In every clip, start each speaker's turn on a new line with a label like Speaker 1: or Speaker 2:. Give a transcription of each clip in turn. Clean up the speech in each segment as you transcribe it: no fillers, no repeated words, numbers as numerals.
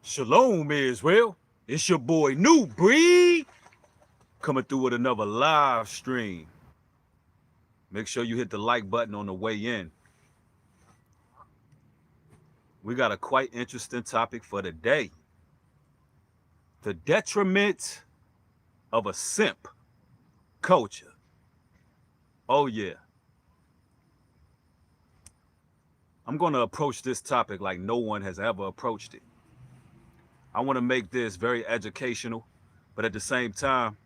Speaker 1: Shalom, Israel. It's your boy New Breed coming through with another live stream. Make sure you hit the like button on the way in. We got a quite interesting topic for today. The detriment of a simp culture. Oh yeah. I'm going to approach this topic like no one has ever approached it. I want to make this very educational, but at the same time,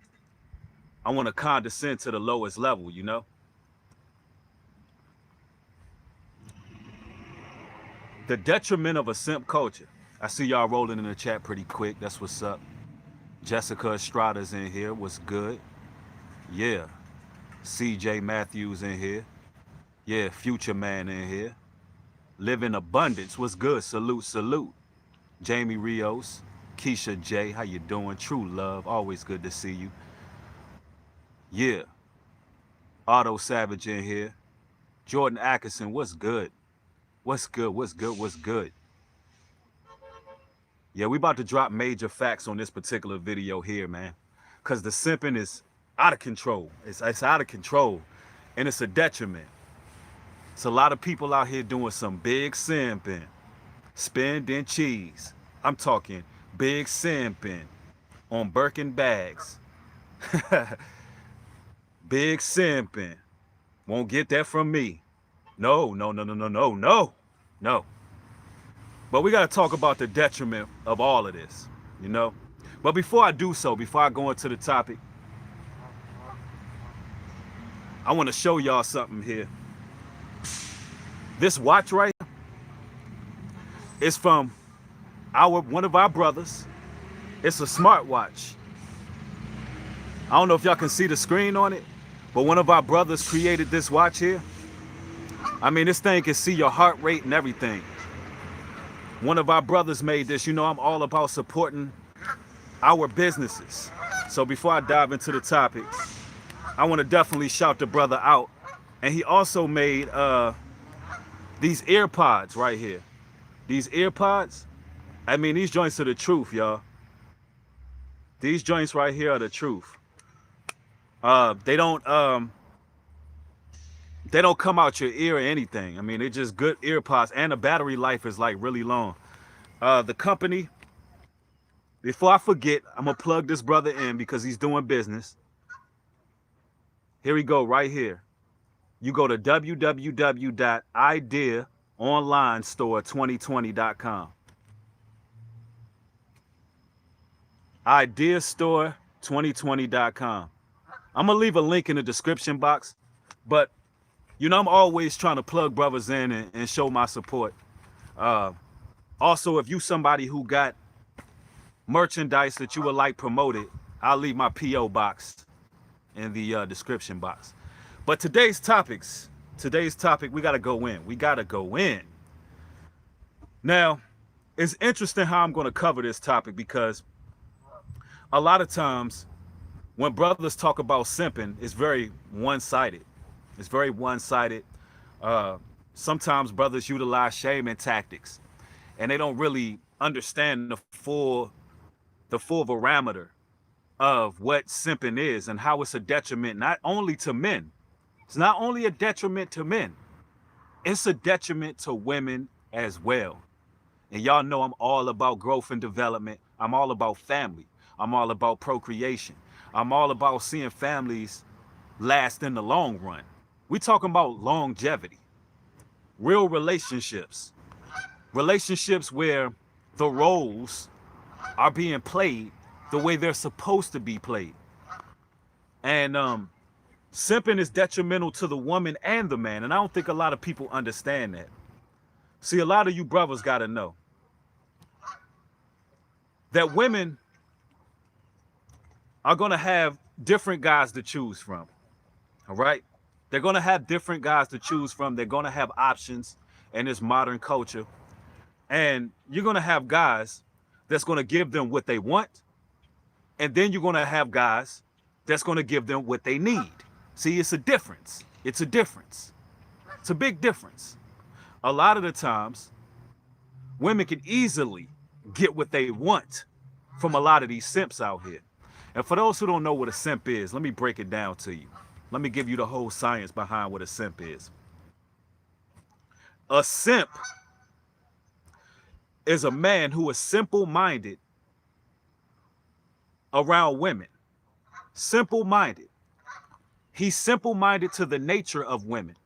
Speaker 1: I want to condescend to the lowest level, you know? The detriment of a simp culture. I see y'all rolling in the chat pretty quick. That's what's up. Jessica Estrada's in here. What's good? Yeah. CJ Matthews in here. Yeah, Future Man in here. Live in abundance. What's good? Salute, salute. Jamie Rios. Keisha J. How you doing? True love. Always good to see you. Yeah. Otto Savage in here. Jordan Atkinson. What's good? What's good? What's good? What's good? Yeah, we about to drop major facts on this particular video here, man. Because the simping is out of control. It's out of control. And it's a detriment. It's a lot of people out here doing some big simping. Spending cheese. I'm talking big simping on Birkin bags. Big simping. Won't get that from me. No. But we got to talk about the detriment of all of this, you know? But before I do so, before I go into the topic, I want to show y'all something here. This watch right here is from one of our brothers. It's a smartwatch. I don't know if y'all can see the screen on it, but one of our brothers created this watch here. I mean, this thing can see your heart rate and everything. One of our brothers made this. You know, I'm all about supporting our businesses. So before I dive into the topic, I want to definitely shout the brother out. And he also made these AirPods right here. These AirPods, I mean, these joints are the truth, y'all. These joints right here are the truth. They don't come out your ear or anything. I mean, they're just good AirPods, and the battery life is like really long. The company, before I forget, I'm gonna plug this brother in because he's doing business. Here we go, right here. You go to www.ideaonlinestore2020.com. Ideastore2020.com. I'm gonna leave a link in the description box, but you know, I'm always trying to plug brothers in and show my support. Also, if you somebody who got merchandise that you would like promoted, I'll leave my P.O. box in the description box. But today's topic, we got to go in. We got to go in. Now, it's interesting how I'm going to cover this topic because a lot of times when brothers talk about simping, it's very one-sided. It's very one-sided. Sometimes brothers utilize shaming tactics, and they don't really understand the full parameter of what simping is and how it's a detriment not only to men. It's not only a detriment to men. It's a detriment to women as well. And y'all know I'm all about growth and development. I'm all about family. I'm all about procreation. I'm all about seeing families last in the long run. We talking about longevity, real relationships where the roles are being played the way they're supposed to be played. And simping is detrimental to the woman and the man. And I don't think a lot of people understand that. See, a lot of you brothers got to know that women are going to have different guys to choose from. All right. They're going to have different guys to choose from. They're going to have options in this modern culture. And you're going to have guys that's going to give them what they want. And then you're going to have guys that's going to give them what they need. See, it's a difference. It's a difference. It's a big difference. A lot of the times, women can easily get what they want from a lot of these simps out here. And for those who don't know what a simp is, let me break it down to you. Let me give you the whole science behind what a simp is. A simp is a man who is simple-minded around women. Simple-minded. He's simple-minded to the nature of women.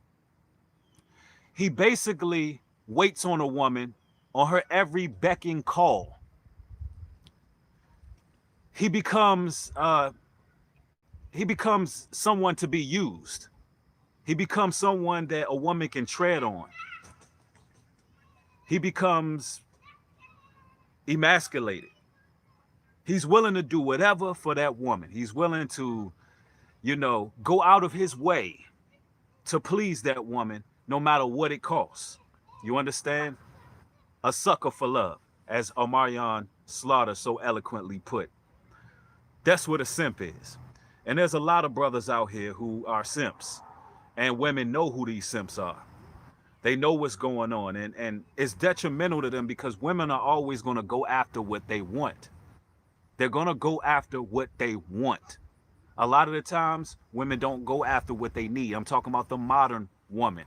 Speaker 1: He basically waits on a woman on her every becking call. He becomes someone to be used. He becomes someone that a woman can tread on. He becomes emasculated. He's willing to do whatever for that woman. He's willing to, you know, go out of his way to please that woman, no matter what it costs. You understand? A sucker for love, as Omarion Slaughter so eloquently put. That's what a simp is. And there's a lot of brothers out here who are simps, and women know who these simps are. They know what's going on, and it's detrimental to them because women are always going to go after what they want. They're going to go after what they want. A lot of the times, women don't go after what they need. I'm talking about the modern woman.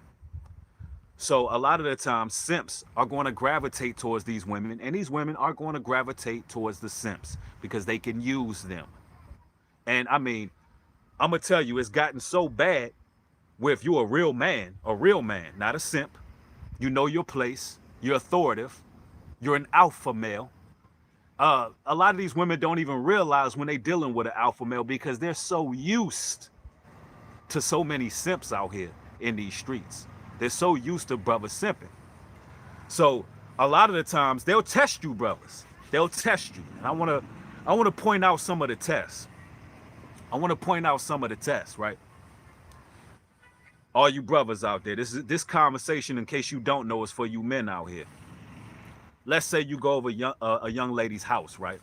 Speaker 1: So a lot of the times, simps are going to gravitate towards these women, and these women are going to gravitate towards the simps because they can use them. And I mean, I'm going to tell you, it's gotten so bad where if you're a real man, not a simp, you know your place, you're authoritative, you're an alpha male. A lot of these women don't even realize when they're dealing with an alpha male because they're so used to so many simps out here in these streets. They're so used to brothers simping. So a lot of the times they'll test you, brothers. They'll test you. And I want to point out some of the tests. Right? All you brothers out there, this conversation, in case you don't know, is for you men out here. Let's say you go over a young lady's house, right?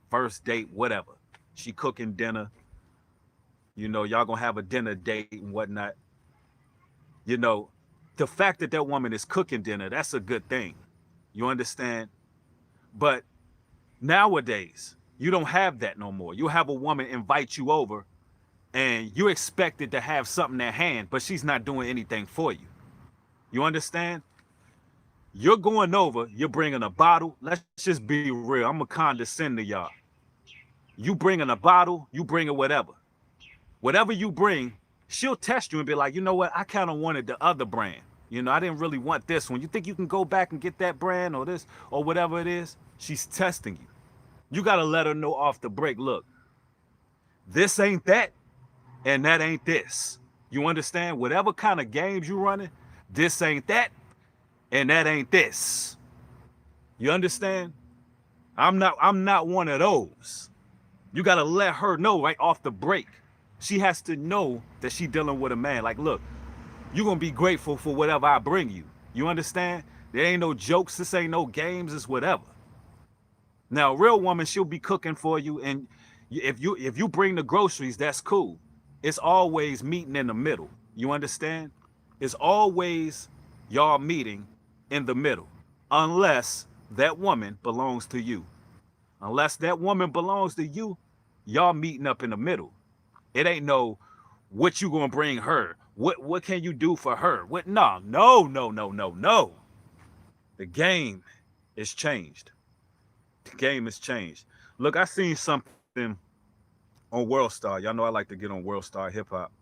Speaker 1: First date, whatever. She cooking dinner. You know, y'all gonna have a dinner date and whatnot. You know, the fact that that woman is cooking dinner, that's a good thing. You understand? But nowadays, you don't have that no more. You have a woman invite you over and you're expected to have something at hand, but she's not doing anything for you. You understand? You're going over, you're bringing a bottle. Let's just be real. I'm going to condescend to y'all. You bringing a bottle, you bringing whatever. Whatever you bring, she'll test you and be like, you know what? I kind of wanted the other brand. You know, I didn't really want this one. You think you can go back and get that brand or this or whatever it is? She's testing you. You got to let her know off the break, look, this ain't that and that ain't this. You understand? Whatever kind of games you running, this ain't that and that ain't this. You understand? I'm not one of those. You got to let her know right off the break. She has to know that she dealing with a man. Like, look, you're going to be grateful for whatever I bring you. You understand? There ain't no jokes. This ain't no games. It's whatever. Now, a real woman, she'll be cooking for you. And if you bring the groceries, that's cool. It's always meeting in the middle. You understand? It's always y'all meeting in the middle. Unless that woman belongs to you. Unless that woman belongs to you, y'all meeting up in the middle. It ain't no what you gonna bring her. What can you do for her? What? No. The game is changed. The game is changed. Look, I seen something on World Star. Y'all know I like to get on World Star Hip Hop.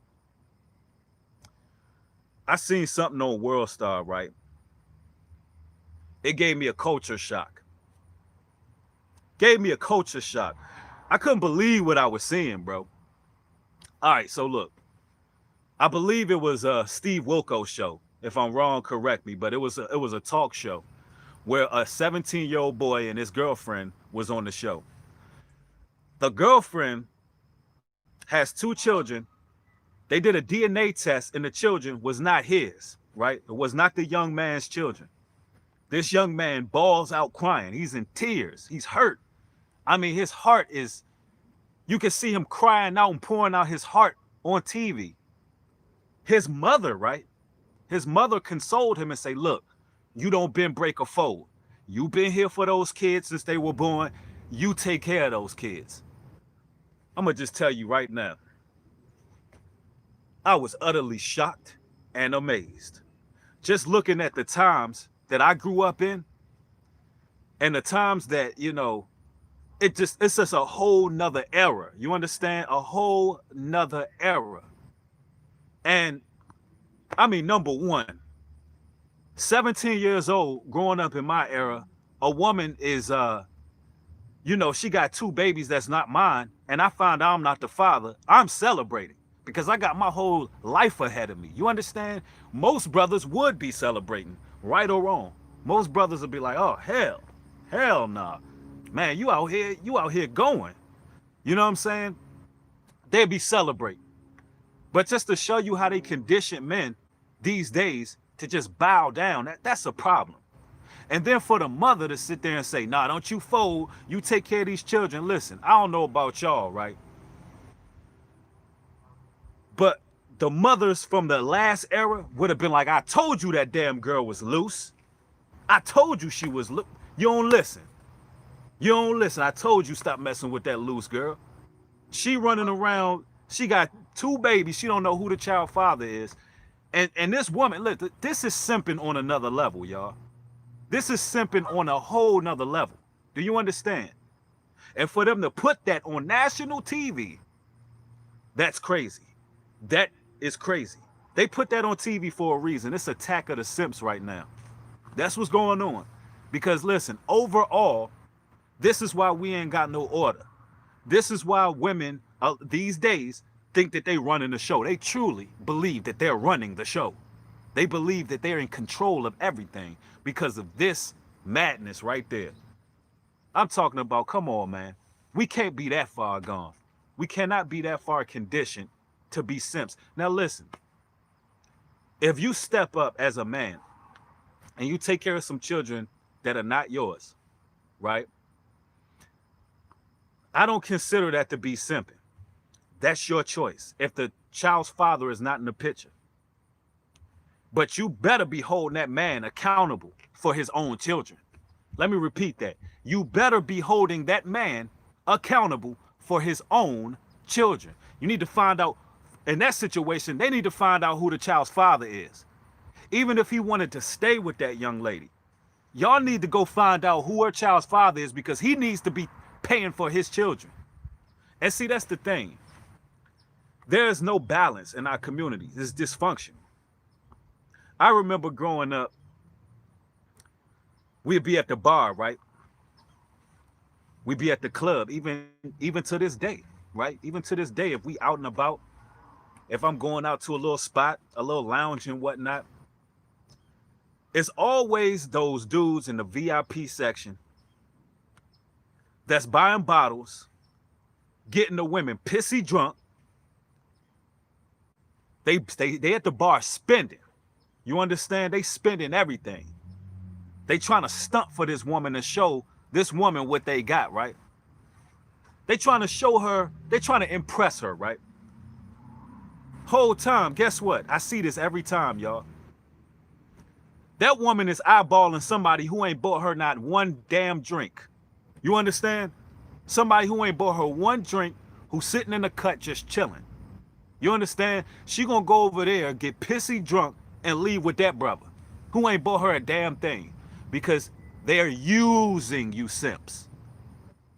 Speaker 1: I seen something on World Star, right? It gave me a culture shock. I couldn't believe what I was seeing, bro. All right, so look, I believe it was a Steve Wilkos show. If I'm wrong, correct me, but it was a talk show where a 17-year-old boy and his girlfriend was on the show. The girlfriend has 2 children. They did a DNA test and the children was not his, right? It was not the young man's children. This young man bawls out crying. He's in tears. He's hurt. I mean, his heart is, you can see him crying out and pouring out his heart on TV. His mother, right? His mother consoled him and say, look, you don't bend, break, or fold. You've been here for those kids since they were born. You take care of those kids. I'm going to just tell you right now, I was utterly shocked and amazed. Just looking at the times that I grew up in and the times that, you know, it's just a whole nother era. You understand? A whole nother era. And I mean, number one, 17 years old, growing up in my era, a woman is, you know, she got 2 babies that's not mine, and I find out I'm not the father. I'm celebrating because I got my whole life ahead of me. You understand? Most brothers would be celebrating, right or wrong. Most brothers would be like, oh, hell nah. Man, you out here going. You know what I'm saying? They'd be celebrating. But just to show you how they condition men these days to just bow down, that's a problem. And then for the mother to sit there and say, nah, don't you fold, you take care of these children. Listen, I don't know about y'all, right? But the mothers from the last era would have been like, I told you that damn girl was loose. I told you she was loose. You don't listen. You don't listen. I told you stop messing with that loose girl. She running around. She got 2 babies. She don't know who the child father is. And this woman, look, this is simping on another level, y'all. This is simping on a whole nother level. Do you understand? And for them to put that on national TV, that's crazy. That is crazy. They put that on TV for a reason. It's Attack of the Simps right now. That's what's going on. Because listen, overall, this is why we ain't got no order. This is why women these days think that they running the show. They truly believe that they're running the show. They believe that they're in control of everything because of this madness right there. I'm talking about, come on, man. We can't be that far gone. We cannot be that far conditioned to be simps. Now listen, if you step up as a man and you take care of some children that are not yours, right? I don't consider that to be simping. That's your choice. If the child's father is not in the picture. But you better be holding that man accountable for his own children. Let me repeat that. You better be holding that man accountable for his own children. You need to find out, in that situation, they need to find out who the child's father is. Even if he wanted to stay with that young lady, y'all need to go find out who her child's father is because he needs to be paying for his children. And see, that's the thing. There is no balance in our community. It's dysfunction. I remember growing up, we'd be at the bar, right? We'd be at the club, even to this day, right? Even to this day, if we out and about, if I'm going out to a little spot, a little lounge and whatnot, it's always those dudes in the VIP section that's buying bottles, getting the women pissy drunk. They at the bar spending. You understand? They spending everything. They trying to stunt for this woman and show this woman what they got, right? They trying to show her, they trying to impress her, right? Whole time, guess what? I see this every time, y'all. That woman is eyeballing somebody who ain't bought her not one damn drink. You understand? Somebody who ain't bought her one drink, who's sitting in the cut just chilling. You understand? She gonna go over there, get pissy drunk, and leave with that brother who ain't bought her a damn thing because they're using you simps.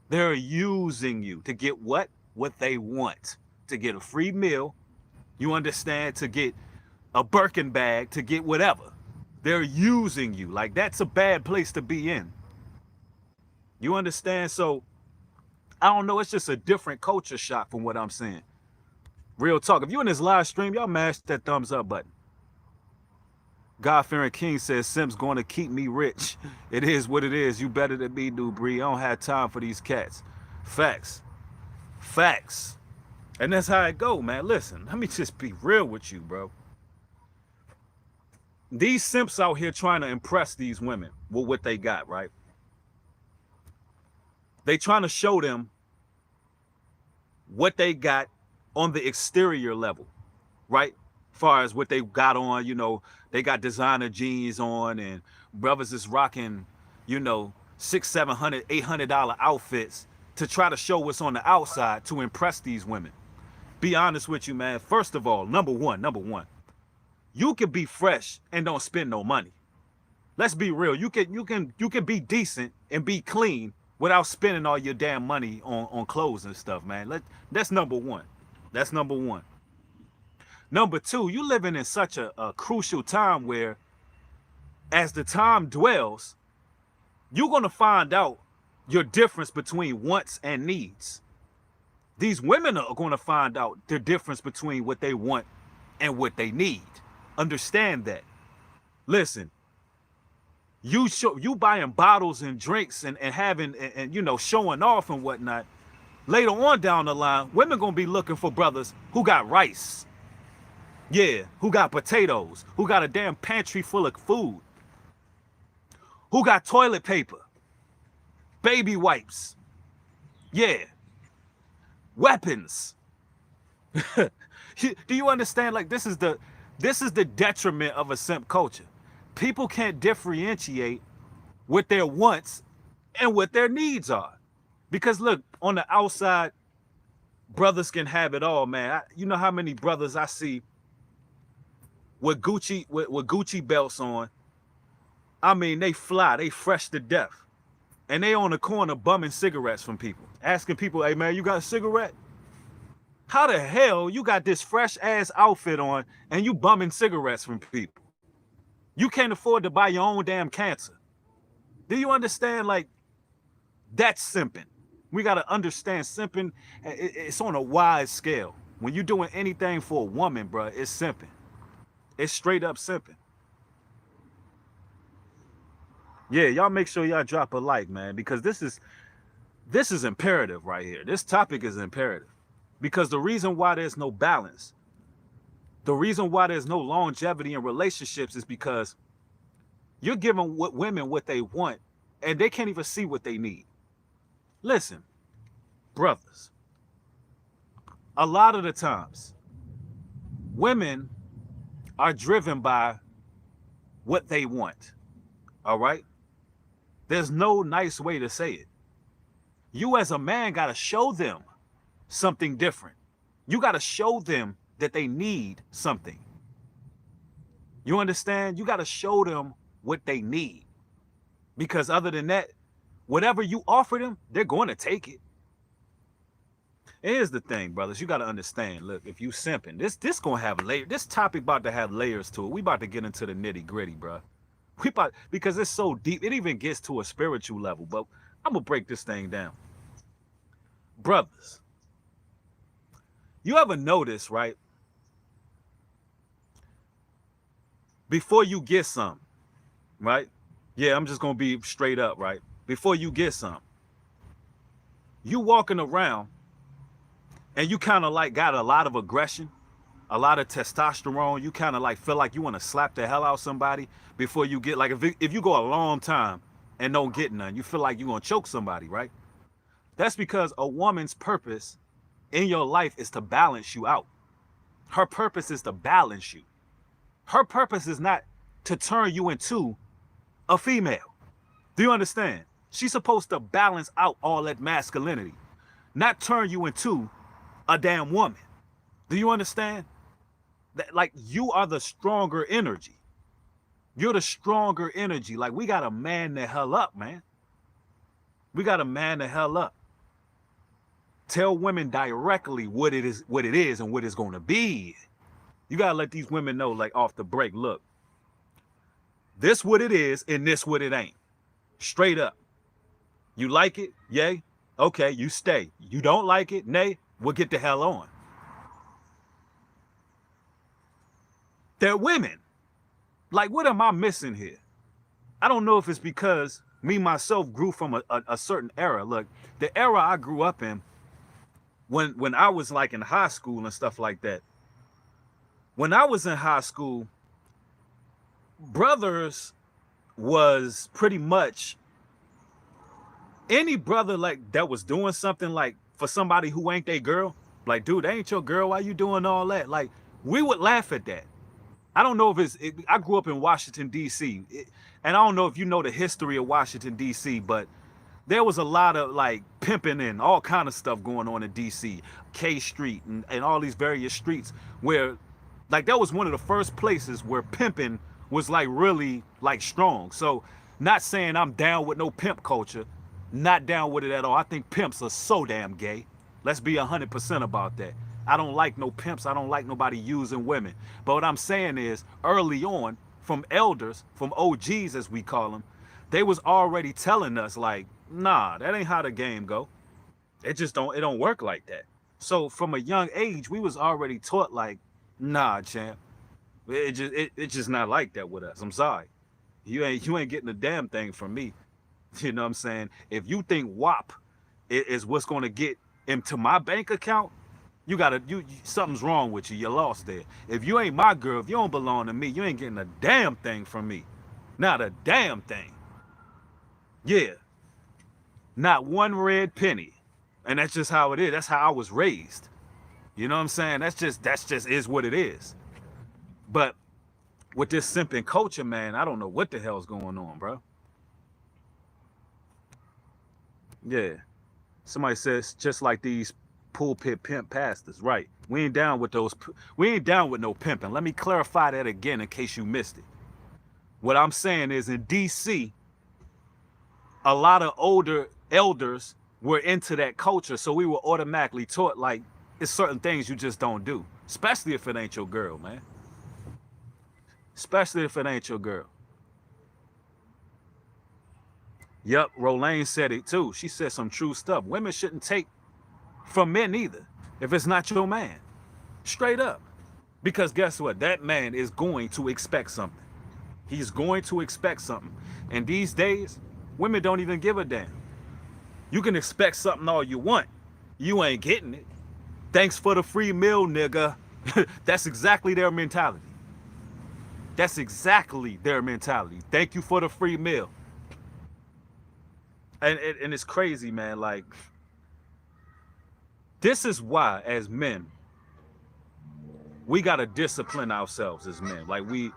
Speaker 1: They're using you to get what they want. To get a free meal, you understand, to get a Birkin bag, to get whatever. They're using you. Like, that's a bad place to be in. You understand? So, I don't know. It's just a different culture shock from what I'm saying. Real talk. If you in this live stream, y'all mash that thumbs up button. God-fearing King says, Simps going to keep me rich. It is what it is. You better than me, Dubree. I don't have time for these cats. Facts. Facts. And that's how it go, man. Listen, let me just be real with you, bro. These simps out here trying to impress these women with what they got, right? They trying to show them what they got on the exterior level, right? Far as what they got on, you know, they got designer jeans on and brothers is rocking you know, $600, $700, $800 outfits to try to show what's on the outside to impress these women. Be honest with you, man. First of all, number one, you can be fresh and don't spend no money. Let's be real. You can be decent and be clean without spending all your damn money on clothes and stuff, man. That's number one. That's number one. Number two, you living in such a crucial time where, as the time dwells, you're gonna find out your difference between wants and needs. These women are gonna find out the difference between what they want and what they need. Understand that. Listen, you buying bottles and drinks and having and you know, showing off and whatnot. Later on down the line, women gonna be looking for brothers who got rice. Yeah, who got potatoes, who got a damn pantry full of food, who got toilet paper, baby wipes, yeah, weapons. Do you understand? Like, this is the detriment of a simp culture. People can't differentiate what their wants and what their needs are. Because look, on the outside, brothers can have it all, man. You know how many brothers I see with Gucci belts on. I mean, they fly, they fresh to death. And they on the corner bumming cigarettes from people, asking people, hey man, you got a cigarette? How the hell you got this fresh ass outfit on and you bumming cigarettes from people? You can't afford to buy your own damn cancer. Do you understand? Like, that's simping. We got to understand simping. It's on a wide scale. When you're doing anything for a woman, bro, it's simping. It's straight up simping. Yeah, y'all make sure y'all drop a like, man, because this is imperative right here. This topic is imperative. Because the reason why there's no balance, the reason why there's no longevity in relationships is because you're giving women what they want and they can't even see what they need. Listen, brothers, a lot of the times, women are driven by what they want, all right? There's no nice way to say it. You as a man got to show them something different. You got to show them that they need something. You understand? You got to show them what they need. Because other than that, whatever you offer them, they're going to take it. Here's the thing, brothers. You got to understand. Look, if you simping, this going to have layers. This topic about to have layers to it. We about to get into the nitty gritty, bro. Because it's so deep. It even gets to a spiritual level. But I'm going to break this thing down. Brothers, you ever notice, right? Before you get some, right? Yeah, I'm just going to be straight up, right? Before you get some, you walking around and you kind of like got a lot of aggression, a lot of testosterone. You kind of like feel like you want to slap the hell out somebody before you get, like, if you go a long time and don't get none, you feel like you're going to choke somebody, right? That's because a woman's purpose in your life is to balance you out. Her purpose is to balance you. Her purpose is not to turn you into a female. Do you understand? She's supposed to balance out all that masculinity, not turn you into a damn woman. Do you understand? That, like, you are the stronger energy. You're the stronger energy. Like, we got to man the hell up, man. We got to man the hell up. Tell women directly what it is and what it's going to be. You got to let these women know, like, off the break, look, this what it is and this what it ain't. Straight up. You like it? Yay. Okay, you stay. You don't like it? Nay, we'll get the hell on. They're women. Like, what am I missing here? I don't know if it's because me, myself, grew from a certain era. Look, the era I grew up in, when I was like in high school and stuff like that. When I was in high school, brothers was pretty much any brother like that was doing something like for somebody who ain't their girl. Like, dude, that ain't your girl. Why you doing all that? Like, we would laugh at that. I don't know if I grew up in Washington, D.C. And I don't know if you know the history of Washington, D.C., but there was a lot of like pimping and all kind of stuff going on in DC, K Street and all these various streets where like that was one of the first places where pimping was like really like strong. So not saying I'm down with no pimp culture, not down with it at all. I think pimps are so damn gay. Let's be 100% about that. I don't like no pimps. I don't like nobody using women. But what I'm saying is early on from elders, from OGs as we call them, they was already telling us like, nah, that ain't how the game go. It don't work like that. So from a young age, we was already taught like, nah, champ, it's just not like that with us. I'm sorry. You ain't getting a damn thing from me. You know what I'm saying? If you think WAP is what's gonna get into my bank account, something's wrong with you. You lost there. If you ain't my girl, if you don't belong to me, you ain't getting a damn thing from me. Not a damn thing. Yeah. Not one red penny. And that's just how it is. That's how I was raised. You know what I'm saying? That's just is what it is. But with this simping culture, man, I don't know what the hell's going on, bro. Yeah. Somebody says just like these pulpit pimp pastors, right? We ain't down with no pimping. Let me clarify that again in case you missed it. What I'm saying is in DC, a lot of older elders were into that culture, so we were automatically taught like it's certain things you just don't do, especially if it ain't your girl, man. Especially if it ain't your girl. Yep, Rolane said it too. She said some true stuff. Women shouldn't take from men either if it's not your man. Straight up. Because guess what? That man is going to expect something. He's going to expect something. And these days, women don't even give a damn. You can expect something all you want. You ain't getting it. Thanks for the free meal, nigga. That's exactly their mentality. That's exactly their mentality. Thank you for the free meal. And it's crazy, man. Like, this is why, as men, we got to discipline ourselves as men. Like, we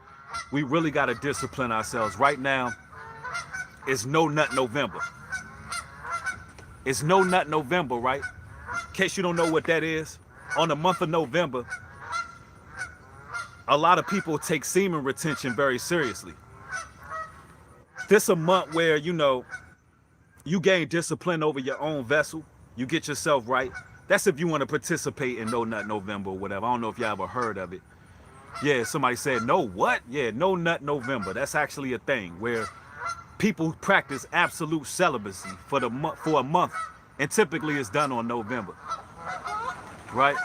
Speaker 1: really got to discipline ourselves. Right now, it's No Nut November. It's No Nut November, right? In case you don't know what that is, on the month of November, a lot of people take semen retention very seriously. This is a month where, you know, you gain discipline over your own vessel. You get yourself right. That's if you want to participate in No Nut November or whatever. I don't know if y'all ever heard of it. Yeah, somebody said, no what? Yeah, No Nut November. That's actually a thing where people practice absolute celibacy for a month. And typically it's done on November. Right?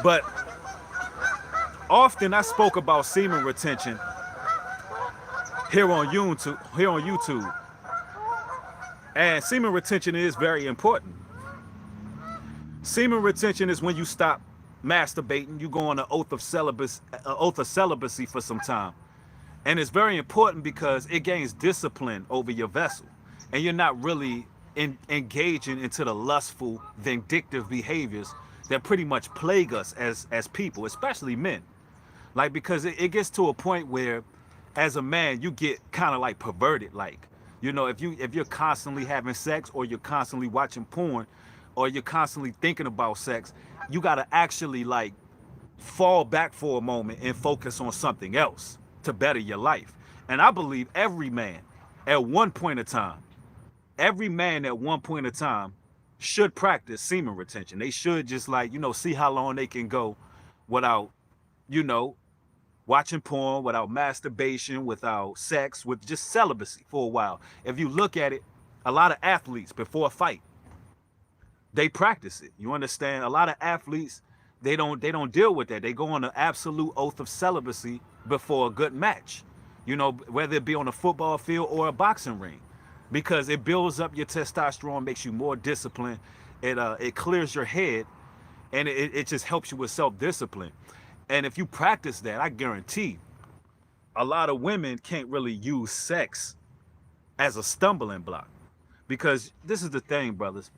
Speaker 1: But often I spoke about semen retention here on YouTube. And semen retention is very important. Semen retention is when you stop masturbating, you go on an oath of celibacy for some time. And it's very important because it gains discipline over your vessel. And you're not really engaging into the lustful, vindictive behaviors that pretty much plague us as people, especially men. Like, because it gets to a point where as a man, you get kind of like perverted. Like, you know, if you're constantly having sex, or you're constantly watching porn, or you're constantly thinking about sex, you got to actually like fall back for a moment and focus on something else to better your life. And I believe every man at one point in time should practice semen retention. They should just like, you know, see how long they can go without, you know, watching porn, without masturbation, without sex, with just celibacy for a while. If you look at it, a lot of athletes before a fight, they practice it. You understand? A lot of athletes, they don't deal with that. They go on an absolute oath of celibacy before a good match. You know, whether it be on a football field or a boxing ring, because it builds up your testosterone, makes you more disciplined. It clears your head, and it just helps you with self-discipline. And if you practice that, I guarantee a lot of women can't really use sex as a stumbling block. Because this is the thing, brothers.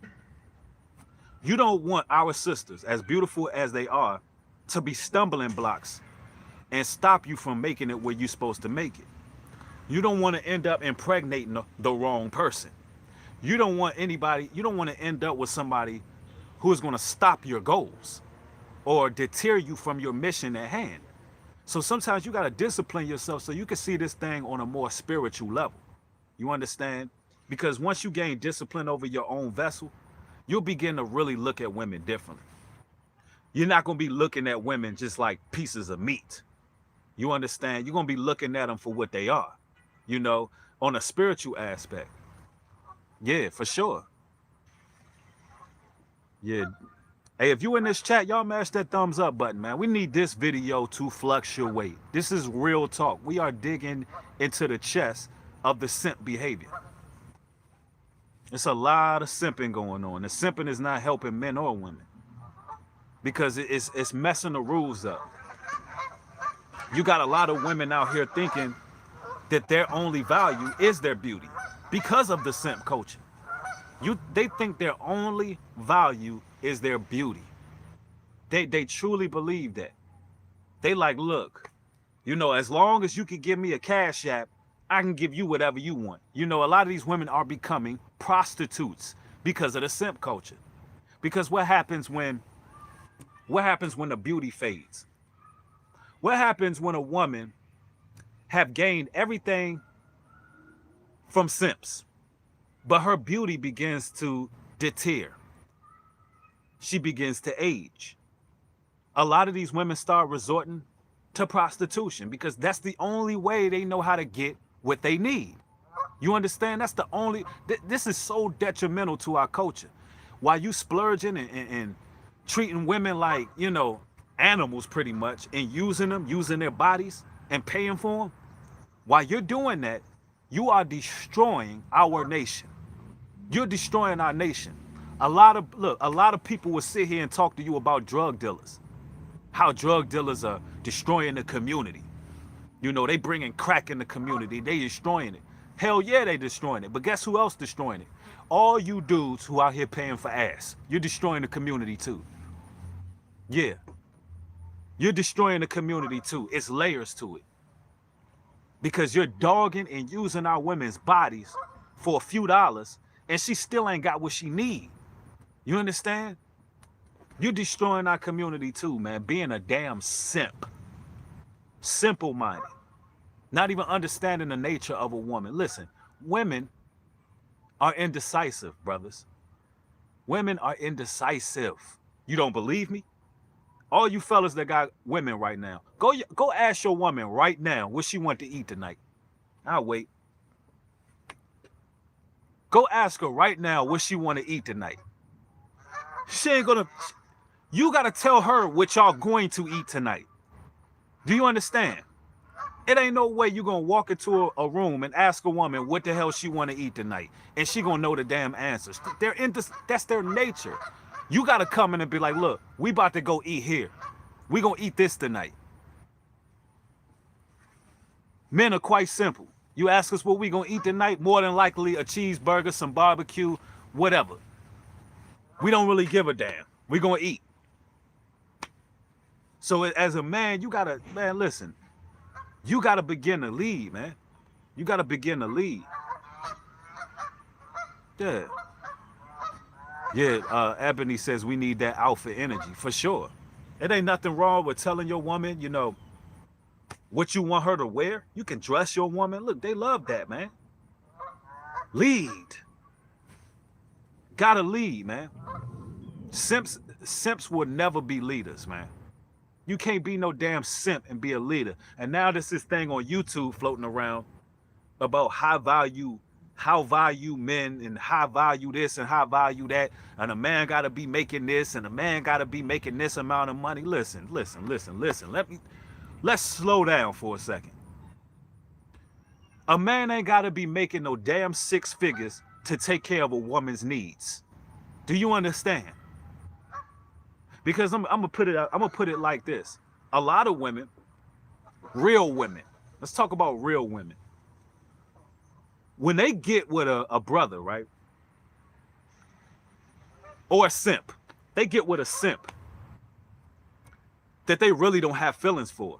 Speaker 1: You don't want our sisters, as beautiful as they are, to be stumbling blocks and stop you from making it where you're supposed to make it. You don't want to end up impregnating the wrong person. You don't want to end up with somebody who is going to stop your goals or deter you from your mission at hand. So sometimes you got to discipline yourself so you can see this thing on a more spiritual level. You understand? Because once you gain discipline over your own vessel, you'll begin to really look at women differently. You're not going to be looking at women just like pieces of meat. You understand? You're going to be looking at them for what they are, you know, on a spiritual aspect. Yeah, for sure. Yeah. Hey, if you in this chat, y'all mash that thumbs up button, man. We need this video to fluctuate. This is real talk. We are digging into the chest of the simp behavior. It's a lot of simping going on. The simping is not helping men or women because it's messing the rules up. You got a lot of women out here thinking that their only value is their beauty because of the simp culture. They think their only value is their beauty. They truly believe that. They like, look, you know, as long as you can give me a Cashapp, I can give you whatever you want. You know, a lot of these women are becoming prostitutes because of the simp culture. Because what happens when the beauty fades? What happens when a woman have gained everything from simps, but her beauty begins to deter? She begins to age. A lot of these women start resorting to prostitution because that's the only way they know how to get what they need. You understand? That's the only, this is so detrimental to our culture. While you splurging and treating women like, you know, animals pretty much, and using their bodies and paying for them, while you're doing that, you are destroying our nation. You're destroying our nation. A lot of people will sit here and talk to you about drug dealers, how drug dealers are destroying the community. You know, they bringing crack in the community. They destroying it. Hell yeah, they destroying it. But guess who else destroying it? All you dudes who out here paying for ass. You're destroying the community too. Yeah. You're destroying the community too. It's layers to it. Because you're dogging and using our women's bodies for a few dollars, and she still ain't got what she need. You understand? You're destroying our community too, man. Being a damn simp. Simple-minded. Not even understanding the nature of a woman. Listen, women are indecisive, brothers. Women are indecisive. You don't believe me? All you fellas that got women right now, go ask your woman right now what she want to eat tonight. I'll wait. Go ask her right now what she want to eat tonight. She ain't gonna, you gotta tell her what y'all going to eat tonight. Do you understand? It ain't no way you gonna walk into a room and ask a woman what the hell she want to eat tonight, and she gonna know the damn answers. That's their nature. You gotta come in and be like, look, we about to go eat here. We gonna eat this tonight. Men are quite simple. You ask us what we gonna eat tonight, more than likely a cheeseburger, some barbecue, whatever. We don't really give a damn. We gonna eat. So as a man, you gotta, man, listen. You gotta begin to lead, man. You gotta begin to lead. Yeah. Yeah, Ebony says we need that alpha energy, for sure. It ain't nothing wrong with telling your woman, you know, what you want her to wear. You can dress your woman. Look, they love that, man. Lead. Gotta lead, man. Simps will never be leaders, man. You can't be no damn simp and be a leader. And now there's this thing on YouTube floating around about high value men and high value this and high value that. And a man got to be making this and a man got to be making this amount of money. Listen. Let's slow down for a second. A man ain't got to be making no damn 6 figures to take care of a woman's needs. Do you understand? Because I'm gonna put it like this. A lot of women, real women, let's talk about real women. When they get with a brother, right? Or a simp, they get with a simp that they really don't have feelings for.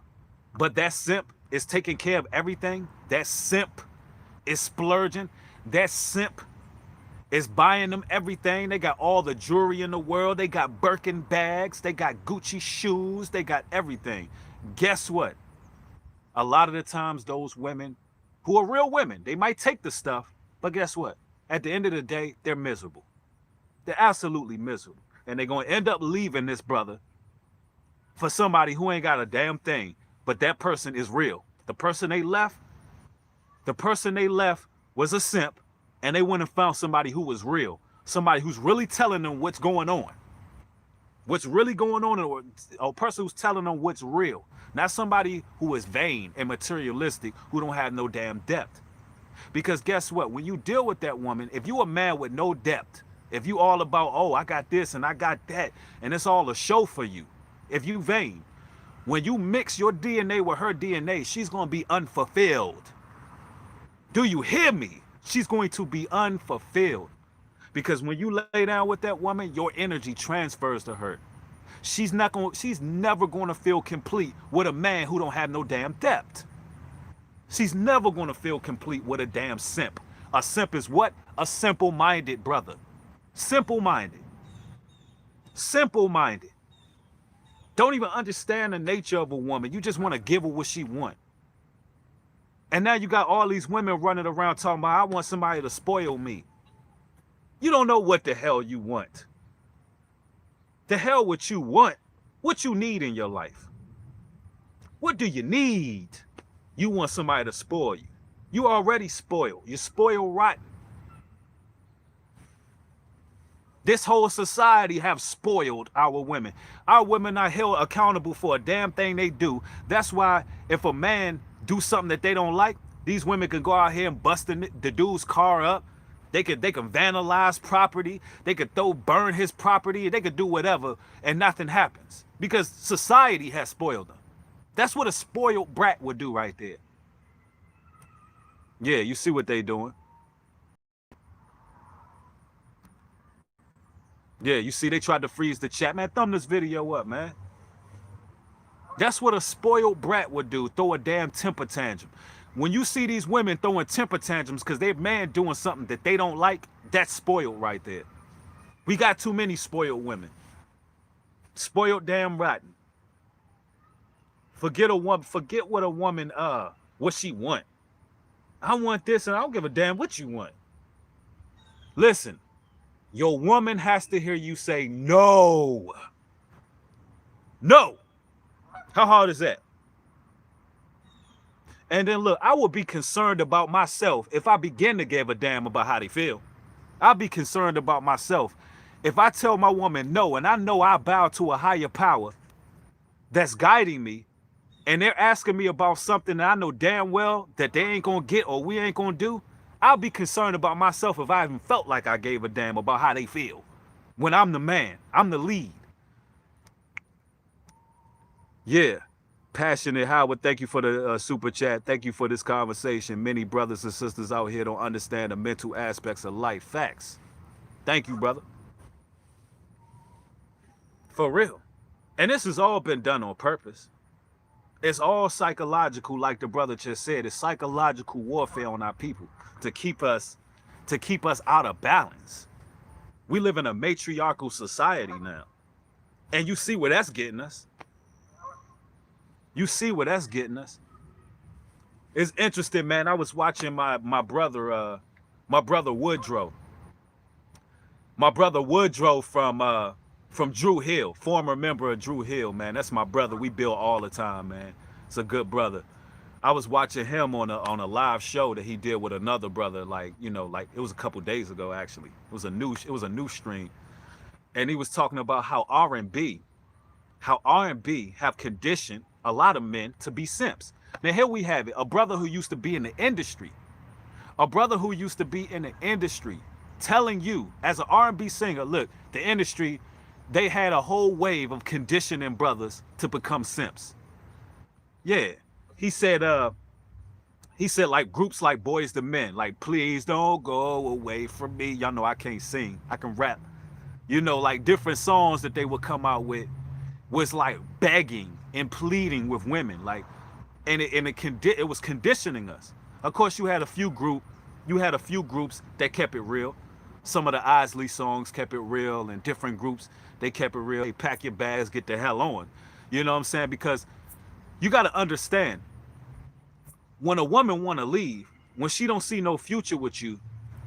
Speaker 1: But that simp is taking care of everything. That simp is splurging. That simp is buying them everything. They got all the jewelry in the world. They got Birkin bags. They got Gucci shoes. They got everything. Guess what? A lot of the times those women who are real women, they might take the stuff, but guess what? At the end of the day, they're miserable. They're absolutely miserable. And they're going to end up leaving this brother for somebody who ain't got a damn thing. But that person is real. The person they left was a simp, and they went and found somebody who was real. Somebody who's really telling them what's going on. What's really going on, or a person who's telling them what's real. Not somebody who is vain and materialistic, who don't have no damn depth. Because guess what? When you deal with that woman, if you a man with no depth, if you all about, oh, I got this and I got that, and it's all a show for you, if you vain, when you mix your DNA with her DNA, she's going to be unfulfilled. Do you hear me? She's going to be unfulfilled. Because when you lay down with that woman, your energy transfers to her. She's never going to feel complete with a man who don't have no damn depth. She's never going to feel complete with a damn simp. A simp is what? A simple-minded brother. Simple-minded. Simple-minded. Don't even understand the nature of a woman. You just want to give her what she wants. And now you got all these women running around talking about, I want somebody to spoil me. You don't know what the hell you want. The hell what you want, what you need in your life. What do you need? You want somebody to spoil you. You already spoiled. You're spoiled rotten. This whole society have spoiled our women. Our women are held accountable for a damn thing they do. That's why if a man do something that they don't like, these women can go out here and bust the dude's car up. They can vandalize property. They could burn his property. They could do whatever, and nothing happens because society has spoiled them. That's what a spoiled brat would do right there. Yeah, you see what they doing. Yeah, you see they tried to freeze the chat. Man, thumb this video up, man. That's what a spoiled brat would do, throw a damn temper tantrum. When you see these women throwing temper tantrums because their man doing something that they don't like, that's spoiled right there. We got too many spoiled women. Spoiled damn rotten. Forget what a woman, what she want. I want this and I don't give a damn what you want. Listen, your woman has to hear you say no. No. How hard is that? And then look, I would be concerned about myself if I begin to give a damn about how they feel. I'll be concerned about myself. If I tell my woman no, and I know I bow to a higher power that's guiding me, and they're asking me about something that I know damn well that they ain't gonna get or we ain't gonna do, I'll be concerned about myself if I even felt like I gave a damn about how they feel. When I'm the man, I'm the lead. Yeah. Passionate Howard, thank you for the super chat. Thank you for this conversation. Many brothers and sisters out here don't understand the mental aspects of life. Facts. Thank you, brother. For real. And this has all been done on purpose. It's all psychological, like the brother just said. It's psychological warfare on our people to keep us out of balance. We live in a matriarchal society now. And you see where that's getting us. You see where that's getting us. It's interesting, man. I was watching my brother Woodrow. My brother Woodrow from Drew Hill, former member of Drew Hill, man. That's my brother. We build all the time, man. It's a good brother. I was watching him on a live show that he did with another brother, like it was a couple days ago actually. It was a new stream, and he was talking about how R&B have conditioned a lot of men to be simps. Now here we have it, a brother who used to be in the industry, telling you as an R&B singer, look, the industry, they had a whole wave of conditioning brothers to become simps. Yeah, he said like groups like Boys to Men, like Please Don't Go Away From Me. Y'all know I can't sing, I can rap. Like different songs that they would come out with was like begging and pleading with women, like, and it was conditioning us. Of course, you had a few groups that kept it real. Some of the Isley songs kept it real, and different groups, they kept it real. They pack your bags, get the hell on. You know what I'm saying? Because you got to understand, when a woman want to leave, when she don't see no future with you,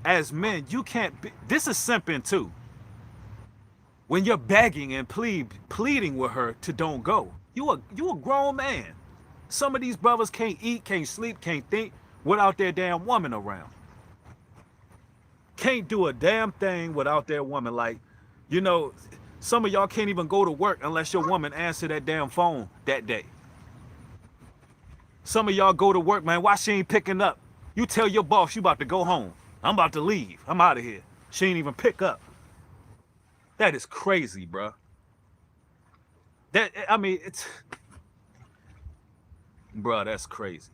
Speaker 1: as men, you can't be, this is simping too. When you're begging and pleading with her to don't go, you a grown man. Some of these brothers can't eat, can't sleep, can't think without their damn woman around. Can't do a damn thing without their woman. Like, you know, some of y'all can't even go to work unless your woman answer that damn phone that day. Some of y'all go to work, man, why she ain't picking up? You tell your boss you about to go home. I'm about to leave. I'm out of here. She ain't even pick up. That is crazy, bro. I mean, it's... Bro, that's crazy.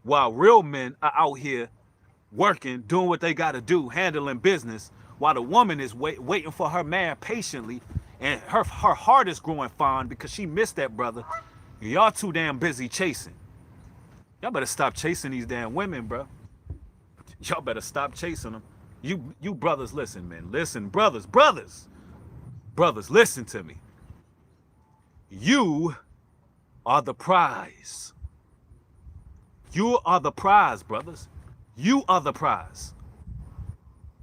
Speaker 1: While real men are out here working, doing what they got to do, handling business, while the woman is waiting for her man patiently, and her heart is growing fond because she missed that brother. Y'all too damn busy chasing. Y'all better stop chasing these damn women, bro. Y'all better stop chasing them. You brothers, listen, man. Listen, brothers, listen to me. You are the prize. You are the prize, brothers. You are the prize.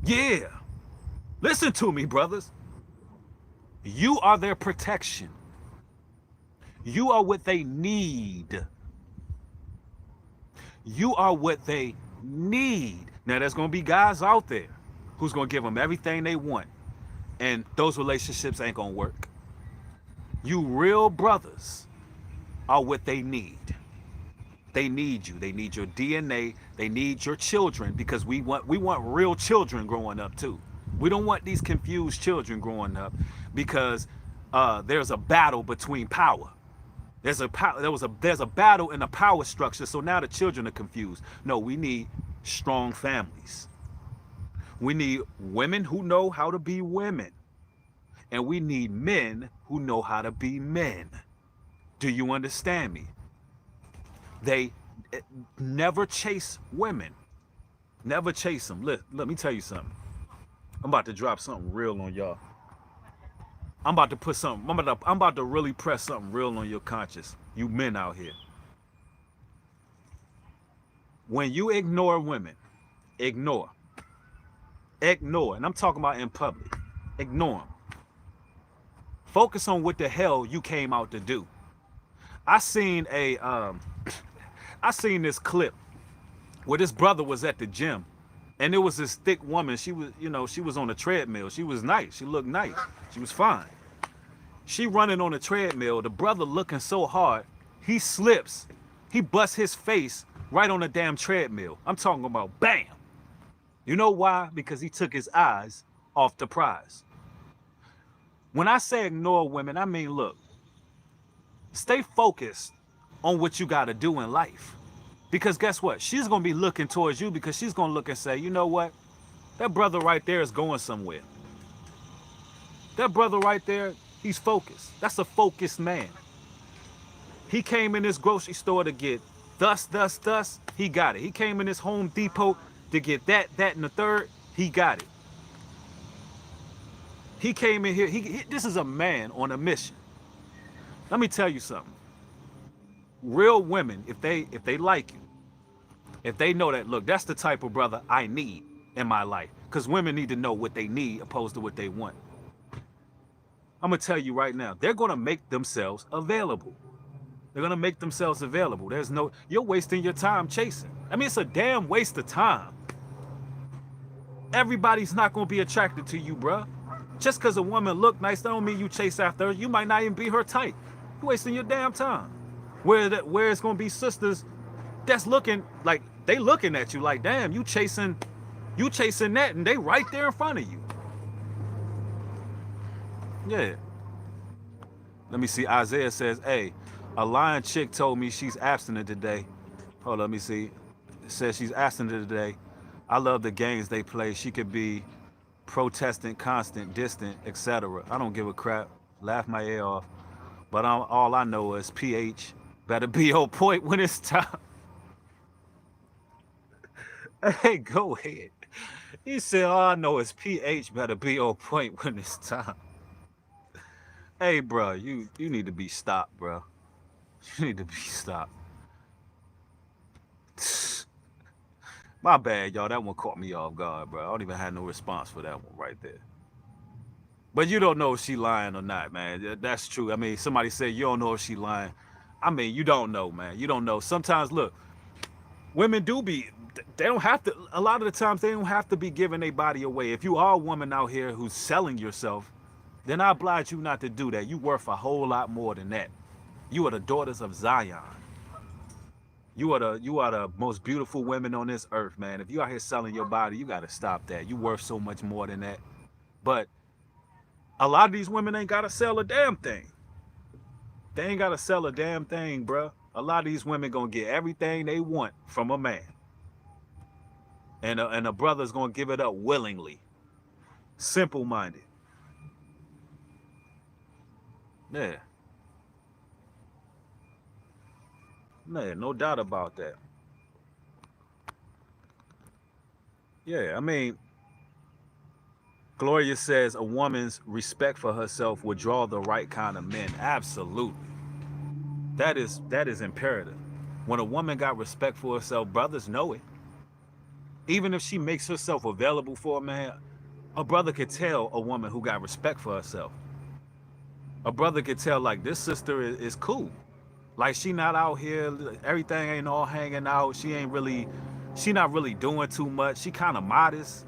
Speaker 1: Yeah. Listen to me, brothers. You are their protection. You are what they need. You are what they need. Now, there's going to be guys out there who's going to give them everything they want, and those relationships ain't going to work. You real brothers are what they need. They need you. They need your DNA. They need your children, because we want real children growing up too. We don't want these confused children growing up, because there's a battle between power. There's a battle in the power structure. So now the children are confused. No, we need strong families. We need women who know how to be women, and we need men who know how to be men. Do you understand me? They never chase women. Never chase them. Let me tell you something. I'm about to drop something real on y'all. I'm about to put something, I'm about to really press something real on your conscience, you men out here. When you ignore women, ignore, and I'm talking about in public, ignore them. Focus on what the hell you came out to do. I seen this clip where this brother was at the gym, and there was this thick woman. She was, she was on a treadmill. She was nice. She looked nice. She was fine. She running on a treadmill. The brother looking so hard, he slips. He busts his face right on the damn treadmill. I'm talking about bam. You know why? Because he took his eyes off the prize. When I say ignore women, I mean, look, stay focused on what you got to do in life. Because guess what? She's going to be looking towards you, because she's going to look and say, you know what? That brother right there is going somewhere. That brother right there, he's focused. That's a focused man. He came in this grocery store to get thus. He got it. He came in this Home Depot to get that, and the third. He got it. He came in here. This is a man on a mission. Let me tell you something. Real women, if they like you, if they know that, look, that's the type of brother I need in my life. Because women need to know what they need opposed to what they want. I'm going to tell you right now, they're going to make themselves available. They're going to make themselves available. You're wasting your time chasing. I mean, it's a damn waste of time. Everybody's not going to be attracted to you, bruh. Just because a woman look nice, that don't mean you chase after her. You might not even be her type. You're wasting your damn time. Where it's going to be sisters that's looking like, they looking at you like, damn, you chasing that, and they right there in front of you. Yeah. Let me see. Isaiah says, hey, a lying chick told me she's abstinent today. Hold on, let me see. It says she's abstinent today. I love the games they play. She could be protestant, constant, distant, etc. I don't give a crap. Laugh my ear off. But all I know is PH, better be on point when it's time. Hey, go ahead. He said, all I know is pH better be on point when it's time. Hey, bro, you need to be stopped, bro. You need to be stopped. My bad, y'all. That one caught me off guard, bro. I don't even have no response for that one right there. But you don't know if she lying or not, man. That's true. I mean, somebody said you don't know if she lying. I mean, you don't know, man. You don't know. Sometimes, look, women do be, they don't have to, a lot of the times they don't have to be giving their body away. If you are a woman out here who's selling yourself, then I oblige you not to do that. You worth a whole lot more than that. You are the daughters of Zion. You are the most beautiful women on this earth, man. If you out here selling your body, you got to stop that. You worth so much more than that. But a lot of these women ain't got to sell a damn thing. They ain't got to sell a damn thing, bruh. A lot of these women gonna get everything they want from a man. And a brother's gonna give it up willingly. Simple-minded. Yeah. Yeah, no doubt about that. Yeah, I mean, Gloria says a woman's respect for herself would draw the right kind of men. Absolutely. That is imperative. When a woman got respect for herself, brothers know it. Even if she makes herself available for a man, a brother could tell a woman who got respect for herself. A brother could tell, like, this sister is cool. Like, she not out here, everything ain't all hanging out. She not really doing too much. She kind of modest.